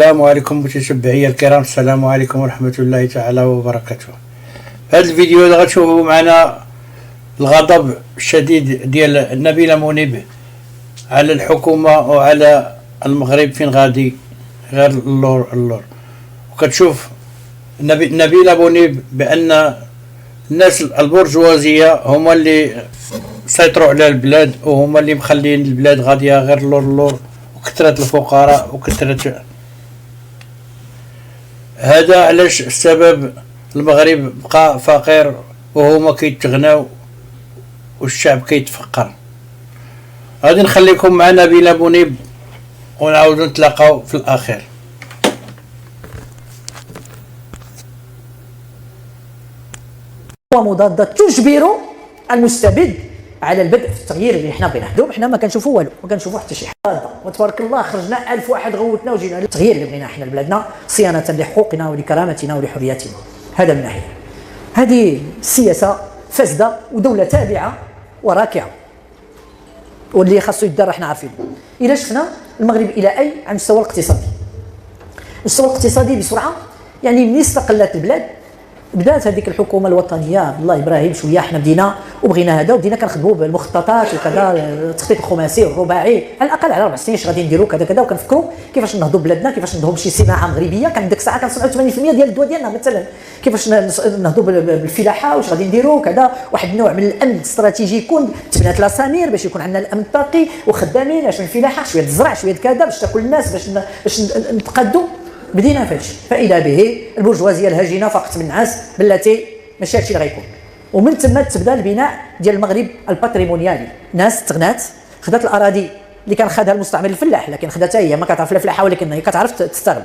السلام عليكم متتبعي الكرام، السلام عليكم ورحمة الله تعالى وبركاته. في هذا الفيديو غتشوفوا معنا الغضب الشديد ديال نبيلة منيب على الحكومة وعلى المغرب فين غادي غير اللور. وكتشوف نبيلة منيب بأن الناس البرجوازية هما اللي سيطروا على البلاد وهما اللي مخلين البلاد غادية غير اللور، وكثرة الفقراء وكثرة هذا علاش السبب المغرب بقى فقير وهما كيتغناو والشعب كيتفقر. غادي نخليكم مع نبيلة منيب ونعاودو نتلاقاو في الاخير. ومضادة تجبر المستبد على البدء في التغيير اللي حنا بغينا. دوب حنا ما كنشوفوا والو، ما كنشوفوا حتى شي حاجه، وتبارك الله خرجنا 1000 واحد غوتنا وجينا للتغيير اللي بغينا حنا لبلادنا، صيانه لحقوقنا ولكرامتنا ولحرياتنا. هذا من ناحيه. هذه السياسه فاسده ودوله تابعه وراكعه، واللي خاصو يدار حنا عارفين. الا شفنا المغرب الى اي على المستوى الاقتصادي، المستوى الاقتصادي بسرعه، يعني من استقلت البلاد بدات هذيك الحكومه الوطنيه الله ابراهيم شويه حنا بدينا وبغينا هذا، وبدينا كنخدموا بالمخططات وكذا، التخطيط الخماسي والرباعي على الاقل على 4 سنين غادي نديروا كذا كذا، وكنفكروا كيفاش نهضوا بلادنا، كيفاش نهضوا بشي صناعه مغربيه. كان ديك الساعه كنصنعوا 80% ديال الدواء ديالنا مثلا، كيفاش نهضوا بالفلاحه، واش غادي نديروا كذا، واحد النوع من الامن الاستراتيجي يكون تبنات لاسامير باش يكون عندنا الامن الطاقي وخدامين، اش من الفلاحه، شويه الزرع، شويه كذا باش تاكل الناس، باش نتقادوا. بدينا في هادشي، فاذا به البرجوازيه الهجينه فقط من الناس بلاتي ماشي هادشي اللي غيكون. ومن ثم تبدا البناء ديال المغرب الباتريمونيالي. ناس تغنات، خدات الاراضي اللي كان خدها المستعمر الفلاح، لكن خداتها هي ما كتعرف الفلاحه، ولكن هي كتعرف تستغل.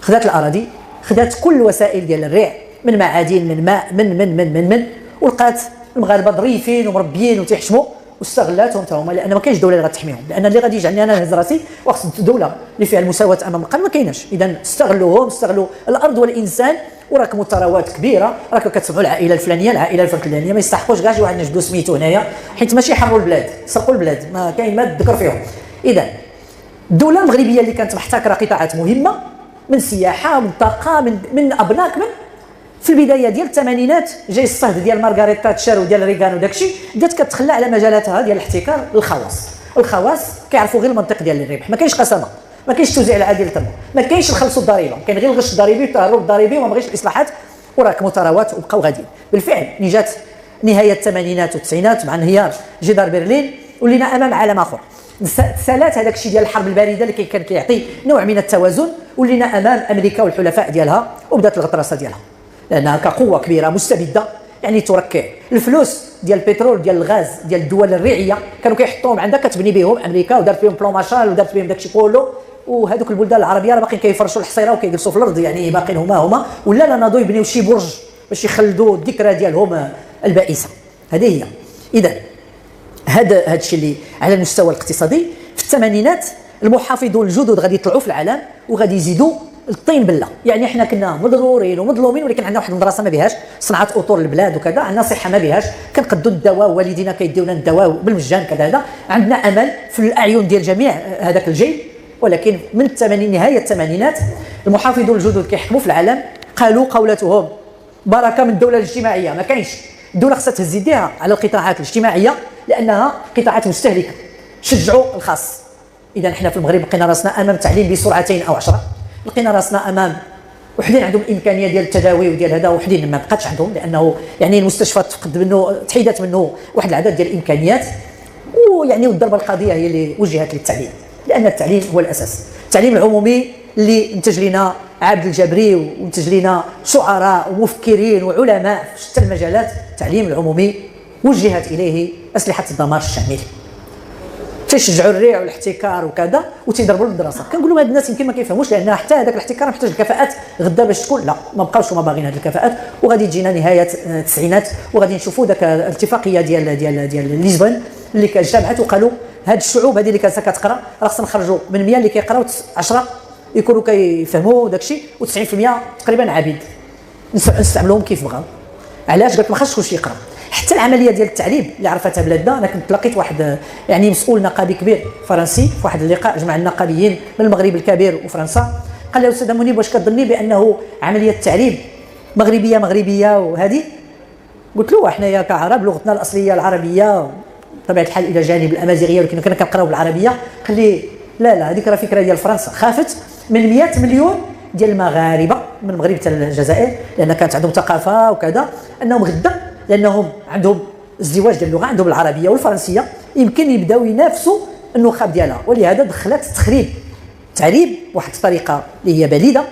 خدات الاراضي، خدات كل الوسائل ديال الريع، من معادن، من ماء، من ولقات المغاربه ظريفين ومربيين وتيحشموا، واستغلاتهم حتى هما، لان ما كاينش دوله اللي غتحميهم، لان اللي غادي يجعلني انا نهز راسي وخص دوله اللي فيها المساواه امام القانون ما كايناش. اذا استغلوهم، استغلوا الارض والانسان، وراكموا ثروات كبيره. راكم كتسمعوا العائله الفلانيه، العائله الفلانيه ما يستحقوش كاع شي واحد نجبدوا سميتو هنايا، حيت ماشي حروا البلاد، سرقوا البلاد، ما كاين ما تذكر فيهم. اذا الدوله المغربيه اللي كانت محتكره قطاعات مهمه من سياحه، من طاقه، من ابناك، من في البدايه ديال الثمانينات جاي الصهد ديال مارغريت تاتشر وديال ريغان وداكشي، بدات كتخلى على مجالاتها ديال الاحتكار للخواص. الخواص كيعرفوا غير المنطق ديال الربح، ما كاينش قسمه، ما كاينش توزيع العادل للتمر، ما كاينش نخلصوا الضريبه، كاين غير الغش الضريبي والتهرب الضريبي، وما بغيش الاصلاحات، وراكموا ثروات وبقاو غاديين. بالفعل ملي جات نهايه الثمانينات والتسعينات مع انهيار جدار برلين، ولينا امام عالم اخر. تسالات هذاك الشيء ديال الحرب البارده اللي كان كيعطي نوع من التوازن، ولينا امام امريكا والحلفاء ديالها، وبدات الغطرسه ديالها لانها كقوه كبيره مستبده، يعني تركع الفلوس ديال البترول ديال الغاز ديال الدول الريعيه، كانوا كيحطوهم عندها كتبني بهم امريكا، ودارت بهم بلون مارشال، ودارت بهم داكشي كله. وهذوك البلدان العربيه راه باقيين كيفرشوا الحصيره وكيجلسوا في الارض، يعني باقيين هما ولا لا ناضوا يبنيو شي برج باش يخلدوا الذكرى ديالهم البائسه. هذه هي. اذا هذا الشيء اللي على المستوى الاقتصادي في الثمانينات المحافظون الجدد غادي يطلعوا في العالم وغادي يزيدوا الطين بله. يعني احنا كنا مضرورين ومظلومين، ولكن عندنا واحد المدرسه ما بهاش صنعت اطور البلاد وكذا، عندنا صحه ما بهاش، كنقدوا الدواء، والدينا كيديو لنا الدواء بالمجان كذا. هذا عندنا امل في الاعين ديال جميع هذاك الجيل. ولكن من نهايه الثمانينات المحافظون الجدد كيحكموا في العالم، قالوا قولتهم بركه من الدوله الاجتماعيه. ما كاينش الدوله خصها تهز يديها على القطاعات الاجتماعيه لانها قطاعات مستهلكه، شجعوا الخاص. اذا احنا في المغرب لقينا راسنا امام تعليم بسرعتين او 10، لقينا راسنا امام وحدين عندهم الامكانيه ديال التداوي وديال هذا، وحدين ما بقاتش عندهم، لانه يعني المستشفى تفقد منه، تحيدت منه واحد العدد ديال الامكانيات. ويعني والضربه القاضيه هي اللي وجهت للتعليم، لان التعليم هو الاساس. التعليم العمومي اللي انتج لنا عبد الجبري وانتج لنا شعراء ومفكرين وعلماء في شتى المجالات، التعليم العمومي وجهت اليه اسلحه الدمار الشامل، تيشجعوا الريع والاحتكار وكذا، وتيضربوا المدرسه. كنقولوا هاد الناس يمكن ما كيفهموش، لان حتى هذاك الاحتكار محتاج الكفاءات غدا باش تكون، لا ما بقاوش هما باغيين هاد الكفاءات. وغادي تجينا نهايه التسعينات وغادي نشوفوا ذاك الاتفاقيه ديال لشبونة اللي اجتمعت وقالوا هاد الشعوب هذه اللي كانت كتقرا راه خصنا نخرجوا من 100 اللي كيقراو 10 يكونوا كيفهموا داكشي، و90% تقريبا عبيد نستعملوهم كيف بغاو. علاش؟ قالت ما خاصش كلشي يقرا. حتى العمليه ديال التعليم اللي عرفتها بلادنا، انا كنت لقيت واحد يعني مسؤول نقابي كبير فرنسي في واحد اللقاء جمع النقابيين من المغرب الكبير وفرنسا، قال له استاذ منيب واش كتظني بانه عمليه تعريب مغربيه وهذه؟ قلت له حنايا كعرب لغتنا الاصليه العربيه بطبيعه الحال الى جانب الامازيغيه، ولكن كنا كنقراو بالعربيه. قال لي لا هذيك راه فكره ديال فرنسا، خافت من 100 مليون ديال المغاربه من المغرب حتى الجزائر، لان كانت عندهم ثقافه وكذا، انهم غدا لانهم عندهم ازدواج ديال اللغه، عندهم العربيه والفرنسيه، يمكن يبداو ينافسوا النخب ديالها. ولهذا دخلت تعريب بواحد الطريقه اللي هي بليده،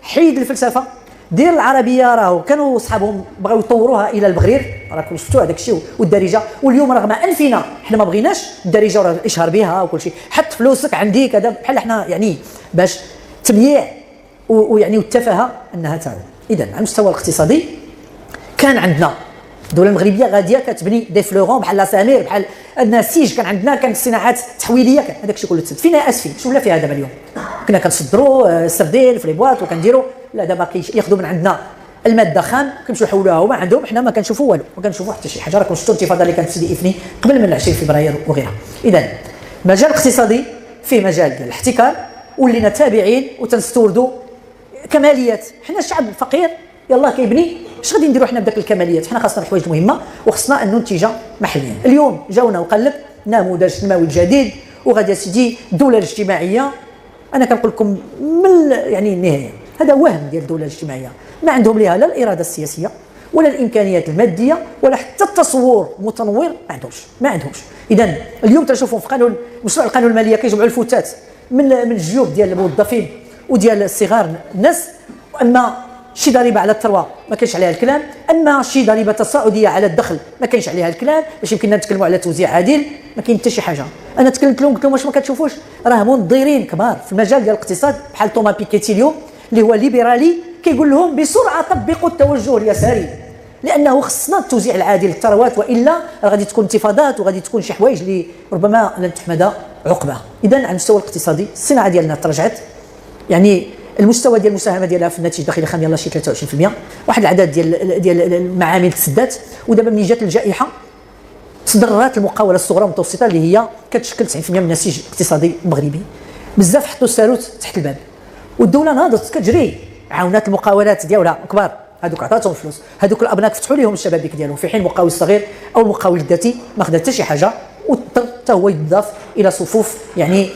حيد الفلسفه، دير العربيه. راهو كانوا صحابهم بغاو يطوروها الى البغرير، راكم شفتوا هذاك الشيء، والدارجه. واليوم رغم انفنا حنا ما بغيناش الدارجه وراه الاشهار بها وكل شيء، حط فلوسك عندي كذا، بحال حنا يعني باش تمييع ويعني والتفاهه انها تعود. اذا على المستوى الاقتصادي كان عندنا الدوله المغربيه غاديه كتبني دي فلورون بحال لاسامير، بحال النسيج. كان عندنا كانت صناعات تحويليه، كان هذاك الشيء كله تسد. فينا اسفين شو ولا فيها دابا اليوم؟ كنا كنصدروا السردين في لي بواط وكنديروا، لا دابا ياخذوا من عندنا الماده خام كيمشيو يحولوها هما عندهم، حنا ما كنشوفوا والو، ما كنشوفوا حتى شي حاجه. راكم شفتوا الانتفاضه اللي كانت في سيدي افني قبل من 20 فبراير وغيرها. اذا المجال الاقتصادي فيه مجال ديال الاحتكار، ولينا تابعين وتنستوردوا كماليات. حنا الشعب الفقير يلاه كيبني، اش غادي نديروا حنا بداك الكماليات؟ حنا خاصنا الحوايج المهمه وخصنا ان ننتج محليا. اليوم جاونا وقال لك نموذج تنموي جديد وغادي سيدي الدوله الاجتماعيه. انا كنقول لكم من يعني النهايه هذا وهم ديال الدوله الاجتماعيه، ما عندهم ليها لا الاراده السياسيه ولا الامكانيات الماديه ولا حتى التصور متنور، ما عندهمش. اذا اليوم تنشوفوا في قانون مشروع القانون الماليه كيجمعوا الفتات من الجيوب ديال الموظفين وديال الصغار الناس. اما شي ضريبه على الثروه ما كاينش عليها الكلام، اما شي ضريبه تصاعديه على الدخل ما كاينش عليها الكلام، باش يمكننا نتكلموا على توزيع عادل ما كاين حتى شي حاجه. انا تكلمت لهم قلت لهم واش ما كتشوفوش راه منظرين كبار في المجال ديال الاقتصاد بحال توما بيكيتي اليوم اللي هو ليبرالي كيقول لهم بسرعه طبقوا التوجه اليساري، لانه خصنا التوزيع العادل للثروات، والا غادي تكون انتفاضات وغادي تكون شي حوايج اللي ربما لن تحمد عقبها. اذا على المستوى الاقتصادي الصناعه ديالنا تراجعت، يعني المستوى ديال المساهمه ديالها في الناتج الداخلي الخام يلاه شي 23%، واحد العدد ديال المعامل تسدات. ودابا ملي جات الجائحه تضررات المقاوله الصغرى والمتوسطه اللي هي كتشكل 90% من النسيج الاقتصادي المغربي. بزاف حطوا الساروت تحت الباب، والدوله ناضت كتجري، عاونات المقاولات ديالها كبار، هذوك عطاتهم فلوس، هذوك الابناء فتحوا لهم الشبابيك ديالهم، في حين المقاول الصغير او المقاول الذاتي ما خدا حتى شي حاجه، واضطر حتى هو يضاف الى صفوف يعني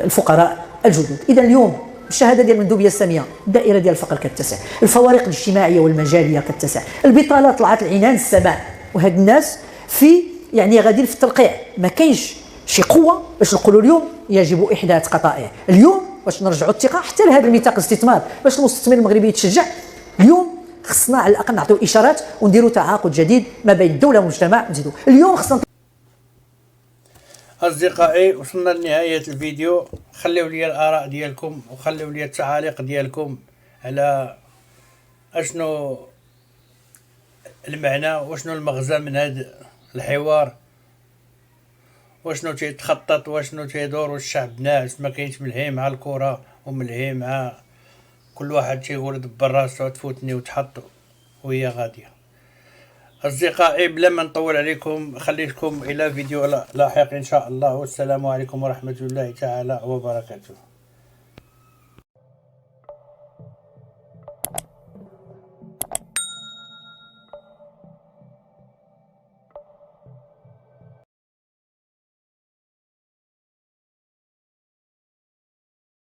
الفقراء الجدد. اذا اليوم الشهاده ديال المندوبيه الساميه الدائره ديال الفقر كتسع، الفوارق الاجتماعيه والمجاليه كتسع، البطاله طلعت العنان السماء، وهاد الناس في يعني غاديين في الترقيع. ما كاينش شي قوه باش نقولوا اليوم يجب احداث قطائع. اليوم باش نرجعوا الثقه حتى لهذا الميثاق الاستثمار، باش المستثمر المغربي يتشجع، اليوم خصنا على الاقل نعطيو اشارات ونديروا تعاقد جديد ما بين الدوله والمجتمع. نزيدوا اليوم خصنا. أصدقائي وصلنا لنهاية الفيديو، خليوا لي الآراء ديالكم وخليوا لي التعاليق ديالكم على أشنو المعنى وشنو المغزى من هذا الحوار، وشنو تيتخطط وشنو تيدور، والشعب ناعس ما كاينش ملهي مع الكرة وملهي مع كل واحد تيقول دبر راسو تفوتني وتحط وهي غادية. أصدقائي بلا ما نطول عليكم خليكم إلى فيديو لاحق إن شاء الله، والسلام عليكم ورحمة الله تعالى وبركاته.